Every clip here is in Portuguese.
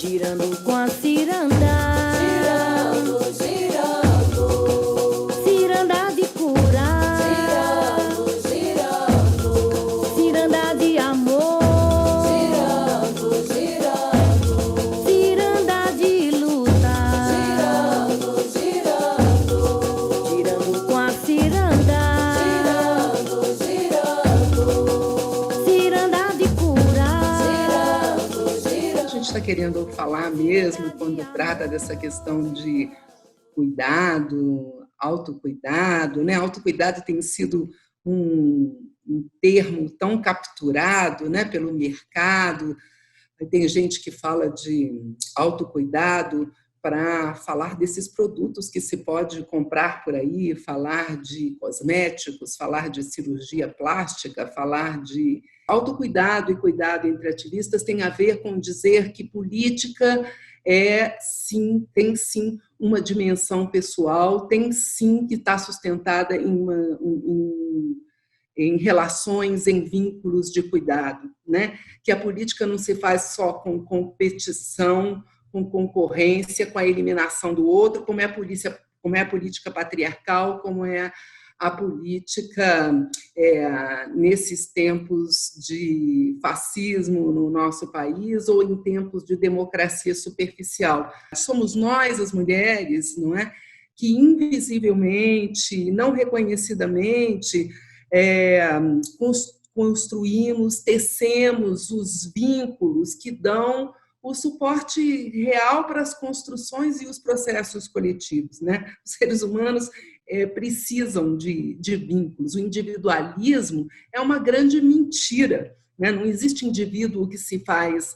girando com a ciranda, girando, girando, ciranda de curar, girando, girando, ciranda de amor, girando, girando, ciranda de lutar, girando, girando, girando com a ciranda, girando, girando, ciranda de curar. girando, girando. A gente está querendo falar mesmo quando trata dessa questão de cuidado, autocuidado, né? Autocuidado tem sido um termo tão capturado, né, pelo mercado. Tem gente que fala de autocuidado para falar desses produtos que se pode comprar por aí, falar de cosméticos, falar de cirurgia plástica, falar de autocuidado e cuidado entre ativistas tem a ver com dizer que política tem sim uma dimensão pessoal, tem sim que está sustentada em relações, em vínculos de cuidado, né? Que a política não se faz só com competição, com concorrência, com a eliminação do outro, como é a política patriarcal, como é a política nesses tempos de fascismo no nosso país ou em tempos de democracia superficial. Somos nós, as mulheres, não é, que invisivelmente, não reconhecidamente, construímos, tecemos os vínculos que dão o suporte real para as construções e os processos coletivos, né? Os seres humanos precisam de vínculos. O individualismo é uma grande mentira, né? Não existe indivíduo que se faz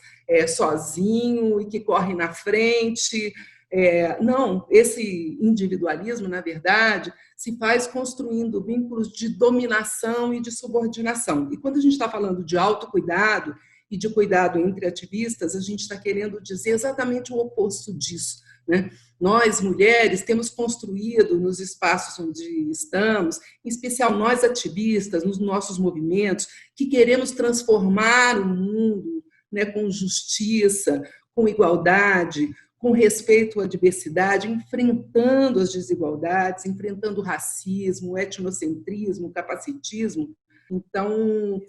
sozinho e que corre na frente. Não, esse individualismo, na verdade, se faz construindo vínculos de dominação e de subordinação. E quando a gente está falando de autocuidado e de cuidado entre ativistas, a gente está querendo dizer exatamente o oposto disso, né? Nós, mulheres, temos construído nos espaços onde estamos, em especial nós ativistas, nos nossos movimentos, que queremos transformar o mundo, né, com justiça, com igualdade, com respeito à diversidade, enfrentando as desigualdades, enfrentando o racismo, o etnocentrismo, o capacitismo. Então,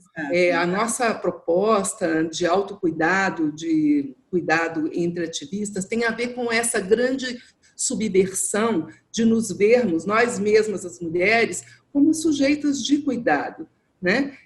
a nossa proposta de autocuidado, de cuidado entre ativistas, tem a ver com essa grande subversão de nos vermos, nós mesmas, as mulheres, como sujeitas de cuidado, né?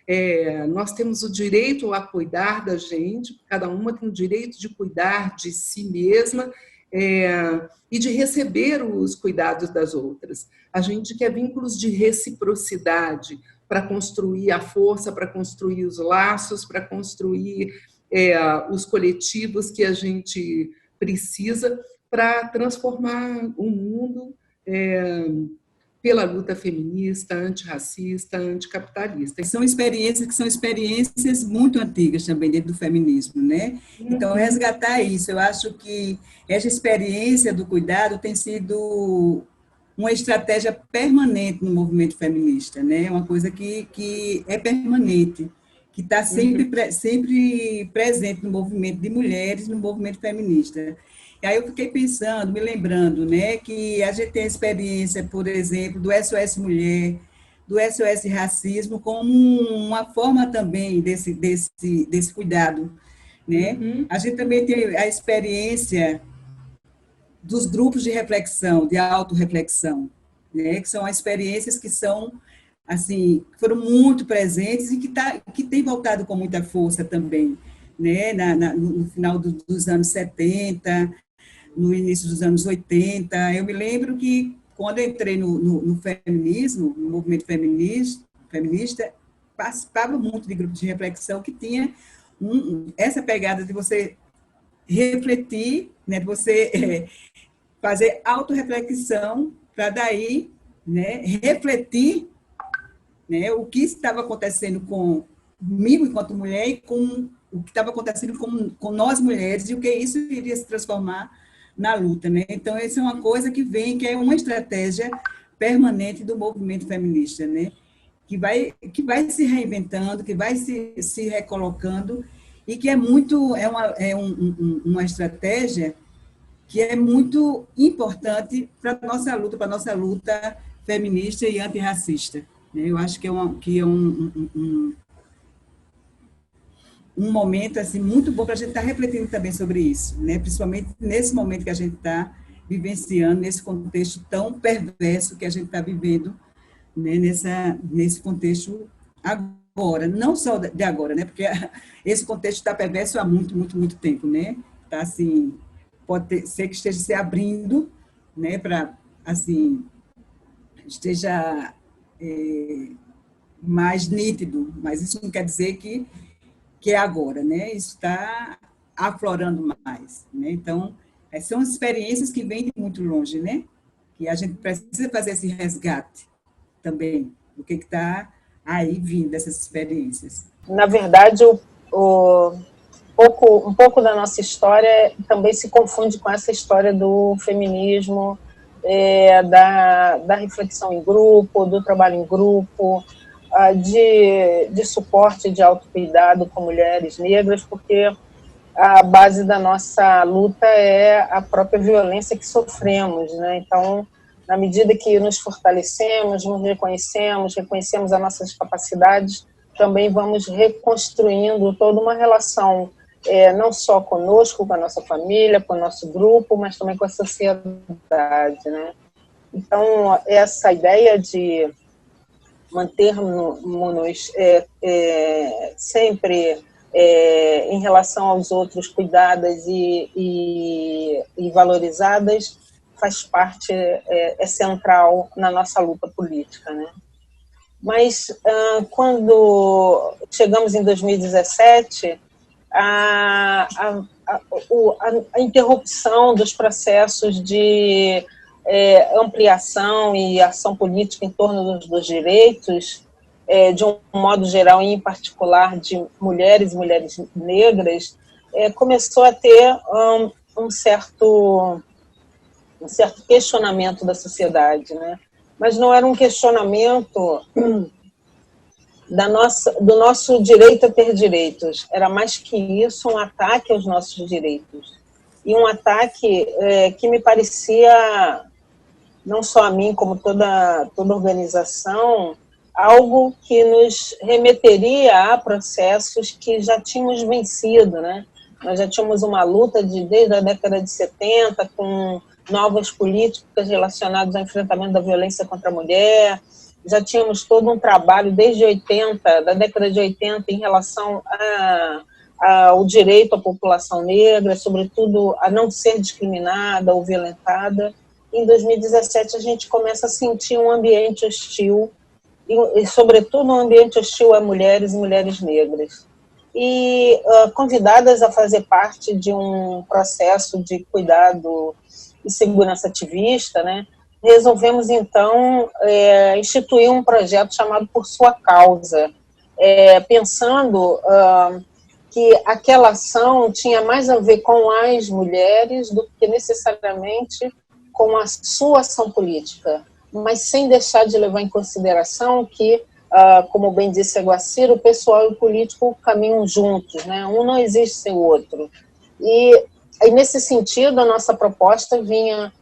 Nós temos o direito a cuidar da gente, cada uma tem o direito de cuidar de si mesma e de receber os cuidados das outras. A gente quer vínculos de reciprocidade para construir a força, para construir os laços, para construir os coletivos que a gente precisa para transformar o mundo pela luta feminista, antirracista, anticapitalista. São experiências que são experiências muito antigas também dentro do feminismo, né? Então, resgatar isso, eu acho que essa experiência do cuidado tem sido uma estratégia permanente no movimento feminista, né? Uma coisa que é permanente, que está sempre presente no movimento de mulheres, no movimento feminista. E aí eu fiquei pensando, me lembrando, né, que a gente tem a experiência, por exemplo, do SOS Mulher, do SOS Racismo, como uma forma também desse cuidado, né? A gente também tem a experiência dos grupos de reflexão, de autorreflexão, né, que são experiências que são, assim, foram muito presentes e que tem voltado com muita força também, né, no final dos anos 70, no início dos anos 80. Eu me lembro que, quando eu entrei no feminismo, no movimento feminista, participava muito de grupos de reflexão que tinha essa pegada de você refletir, né, de você fazer autorreflexão para daí, né, refletir, né, o que estava acontecendo comigo enquanto mulher e com o que estava acontecendo com nós mulheres e o que isso iria se transformar na luta, né? Então, essa é uma coisa que é uma estratégia permanente do movimento feminista, né? Que vai se reinventando, que vai se recolocando e que é muito, uma estratégia que é muito importante para a nossa luta feminista e antirracista, né? Eu acho que é um momento assim, muito bom para a gente estar refletindo também sobre isso, né? Principalmente nesse momento que a gente está vivenciando, nesse contexto tão perverso que a gente está vivendo, né? Nesse contexto agora, não só de agora, né? Porque esse contexto está perverso há muito, muito, muito tempo, né? Está assim, ser que esteja se abrindo, né? Para, assim, esteja mais nítido, mas isso não quer dizer que é agora, né? Isso está aflorando mais, né? Então, são experiências que vêm de muito longe, né? Que a gente precisa fazer esse resgate também, do que está aí vindo dessas experiências. Na verdade, um pouco da nossa história também se confunde com essa história do feminismo, da reflexão em grupo, do trabalho em grupo, de suporte, de autocuidado com mulheres negras, porque a base da nossa luta é a própria violência que sofremos, né? Então, na medida que nos fortalecemos, nos reconhecemos as nossas capacidades, também vamos reconstruindo toda uma relação, não só conosco, com a nossa família, com o nosso grupo, mas também com a sociedade, né? Então, essa ideia de mantermos sempre em relação aos outros cuidadas e valorizadas faz parte, é central na nossa luta política, né? Mas quando chegamos em 2017, a interrupção dos processos de ampliação e ação política em torno dos direitos, de um modo geral e em particular de mulheres e mulheres negras, começou a ter um certo questionamento da sociedade, né? Mas não era um questionamento do nosso direito a ter direitos, era mais que isso, um ataque aos nossos direitos. E um ataque que me parecia, não só a mim, como toda organização, algo que nos remeteria a processos que já tínhamos vencido, né? Nós já tínhamos uma luta desde a década de 70, com novas políticas relacionadas ao enfrentamento da violência contra a mulher, já tínhamos todo um trabalho desde da década de 80, em relação ao direito à população negra, sobretudo a não ser discriminada ou violentada. Em 2017, a gente começa a sentir um ambiente hostil, e sobretudo um ambiente hostil a mulheres e mulheres negras. E convidadas a fazer parte de um processo de cuidado e segurança ativista, né, resolvemos, então, instituir um projeto chamado Por Sua Causa, pensando que aquela ação tinha mais a ver com as mulheres do que necessariamente com a sua ação política, mas sem deixar de levar em consideração que, como bem disse a Guacira, o pessoal e o político caminham juntos, né? Um não existe sem o outro. E nesse sentido, a nossa proposta vinha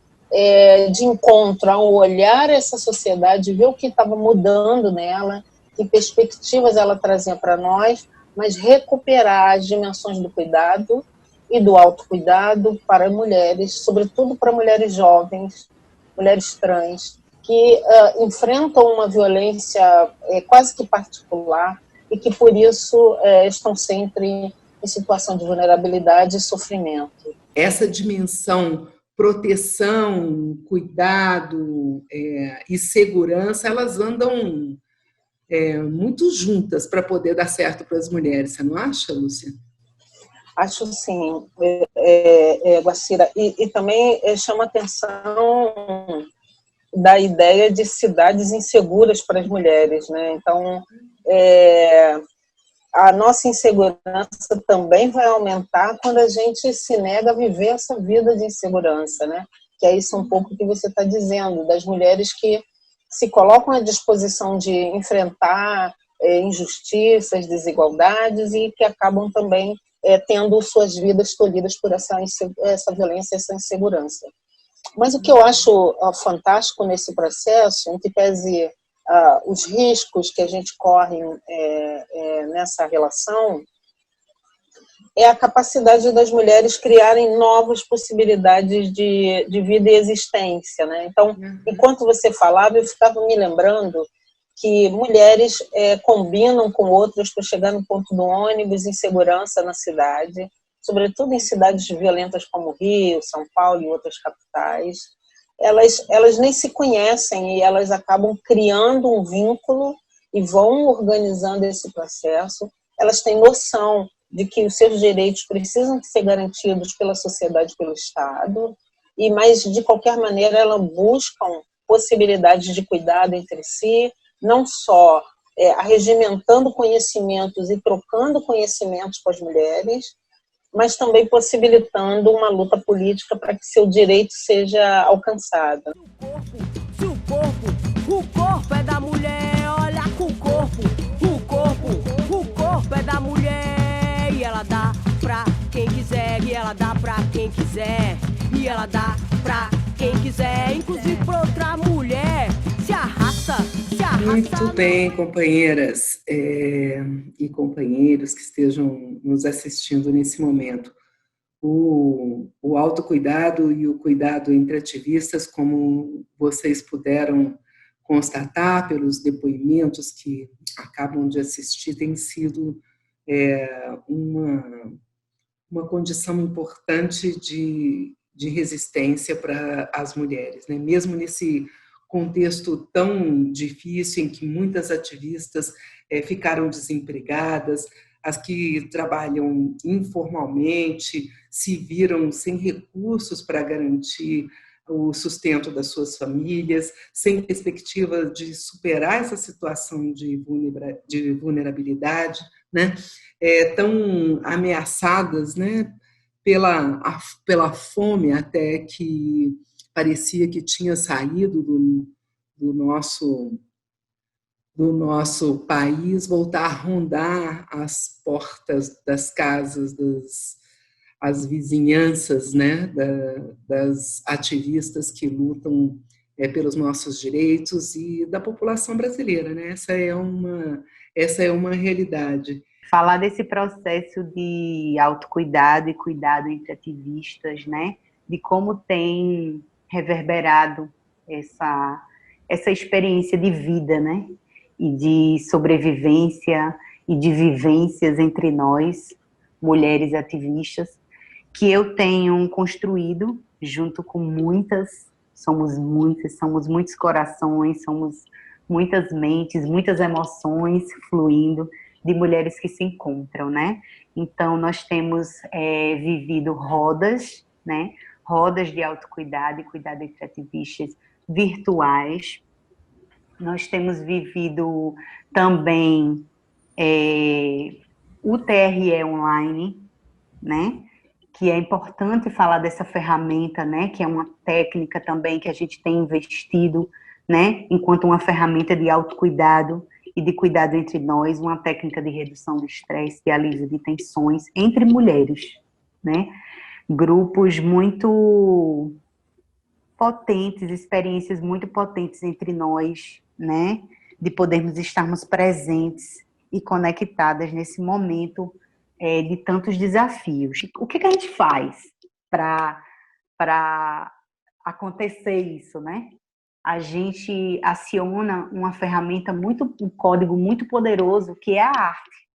de encontro ao olhar essa sociedade, ver o que estava mudando nela, que perspectivas ela trazia para nós, mas recuperar as dimensões do cuidado e do autocuidado para mulheres, sobretudo para mulheres jovens, mulheres trans, que enfrentam uma violência quase que particular e que, por isso, estão sempre em situação de vulnerabilidade e sofrimento. Essa dimensão proteção, cuidado e segurança, elas andam muito juntas para poder dar certo para as mulheres. Você não acha, Lúcia? Acho sim, Guacira. E também chama atenção da ideia de cidades inseguras para as mulheres, né? Então, a nossa insegurança também vai aumentar quando a gente se nega a viver essa vida de insegurança, né? Que é isso um pouco que você está dizendo, das mulheres que se colocam à disposição de enfrentar injustiças, desigualdades e que acabam também tendo suas vidas tolhidas por essa violência, essa insegurança. Mas o que eu acho fantástico nesse processo, em que pese os riscos que a gente corre nessa relação, é a capacidade das mulheres criarem novas possibilidades de vida e existência, né? Então, enquanto você falava, eu ficava me lembrando que mulheres combinam com outras para chegar no ponto do ônibus em segurança na cidade, sobretudo em cidades violentas como Rio, São Paulo e outras capitais. Elas nem se conhecem e elas acabam criando um vínculo e vão organizando esse processo. Elas têm noção de que os seus direitos precisam ser garantidos pela sociedade, pelo Estado, mas, de qualquer maneira, elas buscam possibilidades de cuidado entre si, não só arregimentando conhecimentos e trocando conhecimentos com as mulheres, mas também possibilitando uma luta política para que seu direito seja alcançado. Se o corpo é da mulher, olha com o corpo é da mulher, e ela dá pra quem quiser, e ela dá pra quem quiser, e ela dá pra quem quiser, inclusive pra outra mulher, se arrasta. Muito bem, companheiras e companheiros que estejam nos assistindo nesse momento. O autocuidado e o cuidado entre ativistas, como vocês puderam constatar pelos depoimentos que acabam de assistir, tem sido uma condição importante de resistência para as mulheres, né? Mesmo nesse contexto tão difícil em que muitas ativistas ficaram desempregadas, as que trabalham informalmente se viram sem recursos para garantir o sustento das suas famílias, sem perspectiva de superar essa situação de vulnerabilidade, né? Tão ameaçadas, né? Pela fome, até que parecia que tinha saído do nosso país, voltar a rondar as portas das casas, as vizinhanças, né, das ativistas que lutam pelos nossos direitos e da população brasileira, né? Essa é uma realidade. Falar desse processo de autocuidado e cuidado entre ativistas, né? De como tem reverberado essa experiência de vida, né? E de sobrevivência e de vivências entre nós, mulheres ativistas, que eu tenho construído junto com somos muitos corações, somos muitas mentes, muitas emoções fluindo de mulheres que se encontram, né? Então, nós temos vivido rodas, né? Rodas de autocuidado e cuidado entre ativistas virtuais. Nós temos vivido também o TRE online, né? Que é importante falar dessa ferramenta, né? Que é uma técnica também que a gente tem investido, né? Enquanto uma ferramenta de autocuidado e de cuidado entre nós, uma técnica de redução do estresse, de alívio de tensões entre mulheres, né? Grupos muito potentes, experiências muito potentes entre nós, né? De podermos estarmos presentes e conectadas nesse momento de tantos desafios. O que a gente faz para acontecer isso, né? A gente aciona uma ferramenta um código muito poderoso, que é a arte,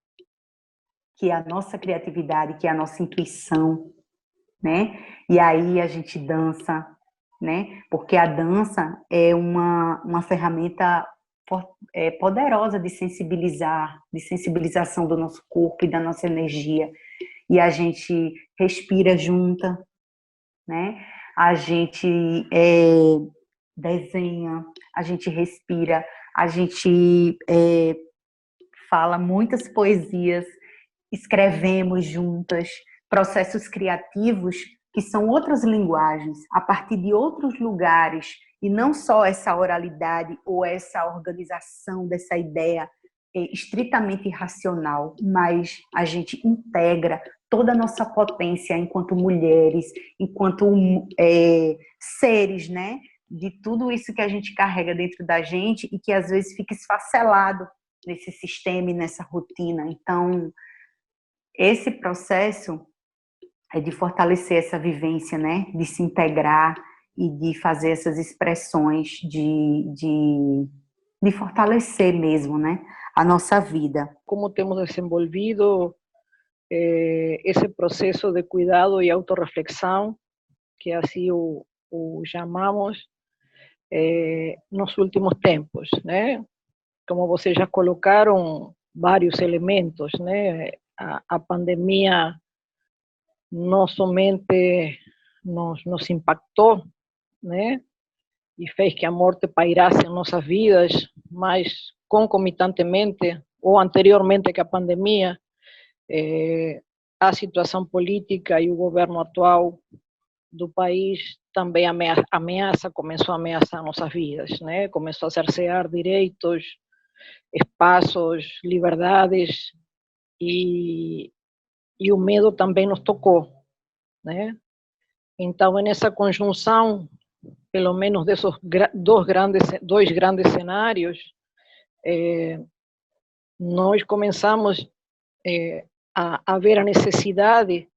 que é a nossa criatividade, que é a nossa intuição, né? E aí a gente dança, né? Porque a dança é uma ferramenta poderosa de sensibilização do nosso corpo e da nossa energia. E a gente respira junta, né? A gente desenha, a gente respira, a gente fala muitas poesias, escrevemos juntas, processos criativos que são outras linguagens, a partir de outros lugares, e não só essa oralidade ou essa organização dessa ideia estritamente racional, mas a gente integra toda a nossa potência enquanto mulheres, enquanto seres, né? De tudo isso que a gente carrega dentro da gente e que às vezes fica esfacelado nesse sistema e nessa rotina. Então, esse processo é de fortalecer essa vivência, né? De se integrar e de fazer essas expressões de fortalecer mesmo, né? A nossa vida. Como temos desenvolvido esse processo de cuidado e autorreflexão, que assim o chamamos, nos últimos tempos, né? Como vocês já colocaram vários elementos, né? A pandemia não somente nos impactou, né? E fez que a morte pairasse em nossas vidas, mas concomitantemente, ou anteriormente que a pandemia, a situação política e o governo atual do país também começou a ameaçar nossas vidas, né? Começou a cercear direitos, espaços, liberdades, e o medo também nos tocou, né? Então, nessa conjunção, pelo menos desses dois grandes cenários, nós começamos a ver a necessidade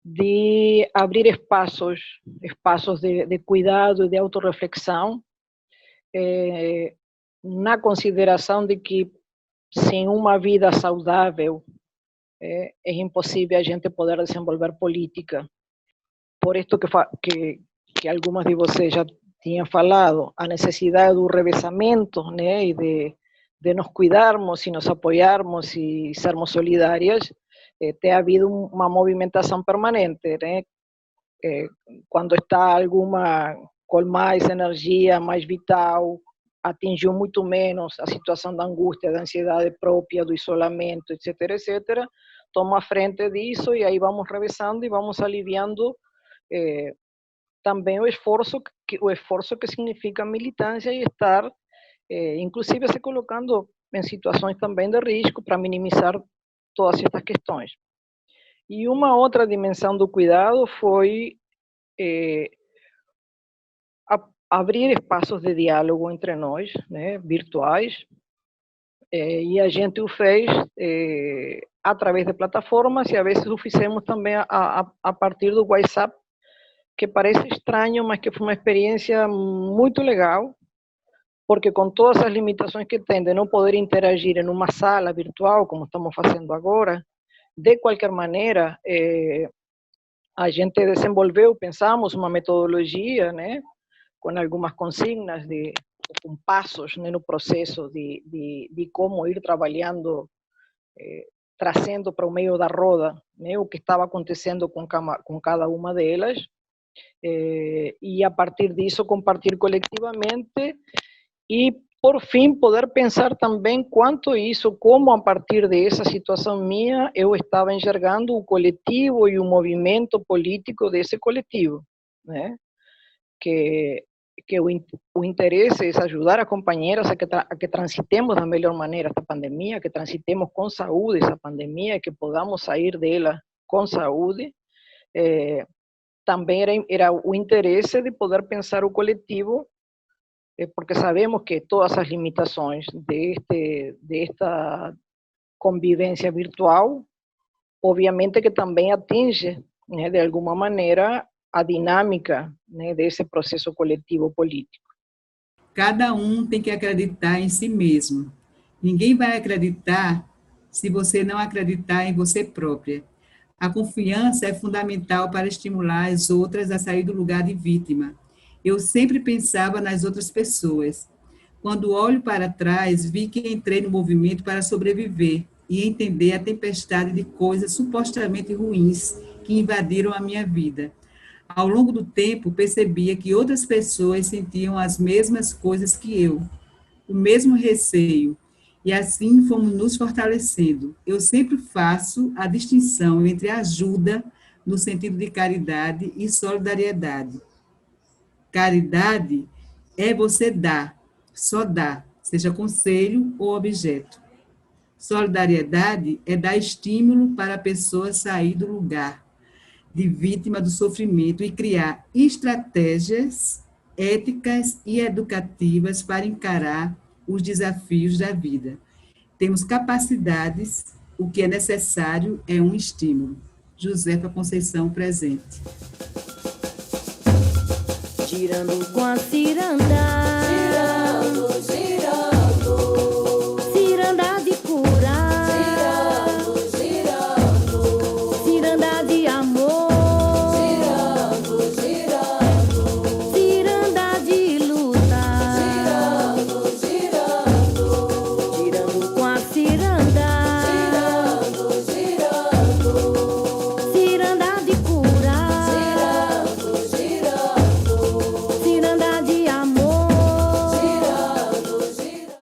de abrir espaços de cuidado e de autorreflexão, na consideração de que sem uma vida saudável é impossível a gente poder desenvolver política. Por isto que algumas de vocês já tinham falado, a necessidade do revezamento, né, e de nos cuidarmos e nos apoiarmos e sermos solidárias, tem havido uma movimentação permanente, né? Quando está alguma com mais energia, mais vital, atingiu muito menos a situação da angústia, da ansiedade própria, do isolamento, etc., toma a frente disso e aí vamos revezando e vamos aliviando também o esforço que significa militância e estar, inclusive, se colocando em situações também de risco para minimizar todas estas questões. E uma outra dimensão do cuidado foi abrir espaços de diálogo entre nós, né, virtuais, e a gente o fez através de plataformas e a vezes o fizemos também a partir do WhatsApp, que parece estranho, mas que foi uma experiência muito legal, porque com todas as limitações que tem de não poder interagir em uma sala virtual, como estamos fazendo agora, de qualquer maneira, a gente desenvolveu, pensamos uma metodologia, né, com algumas consignas, com passos, né, no processo de como ir trabalhando, trazendo para o meio da roda, né, o que estava acontecendo com cada uma delas, e a partir disso compartilhar colectivamente e, por fim, poder pensar também como a partir dessa situação minha, eu estava enxergando o coletivo e o movimento político desse coletivo, né? Que o interesse é ajudar as companheiras a que transitemos da melhor maneira esta pandemia, que transitemos com saúde essa pandemia, que podamos sair dela com saúde. Também era o interesse de poder pensar o coletivo, porque sabemos que todas as limitações desta convivência virtual, obviamente que também atinge, né, de alguma maneira, a dinâmica, né, desse processo coletivo político. Cada um tem que acreditar em si mesmo. Ninguém vai acreditar se você não acreditar em você própria. A confiança é fundamental para estimular as outras a sair do lugar de vítima. Eu sempre pensava nas outras pessoas. Quando olho para trás, vi que entrei no movimento para sobreviver e entender a tempestade de coisas supostamente ruins que invadiram a minha vida. Ao longo do tempo, percebia que outras pessoas sentiam as mesmas coisas que eu, o mesmo receio, e assim fomos nos fortalecendo. Eu sempre faço a distinção entre ajuda, no sentido de caridade, e solidariedade. Caridade é você dar, só dar, seja conselho ou objeto. Solidariedade é dar estímulo para a pessoa sair do lugar de vítima do sofrimento e criar estratégias éticas e educativas para encarar os desafios da vida. Temos capacidades, o que é necessário é um estímulo. Josefa Conceição, presente. Girando com a ciranda. Girando, girando.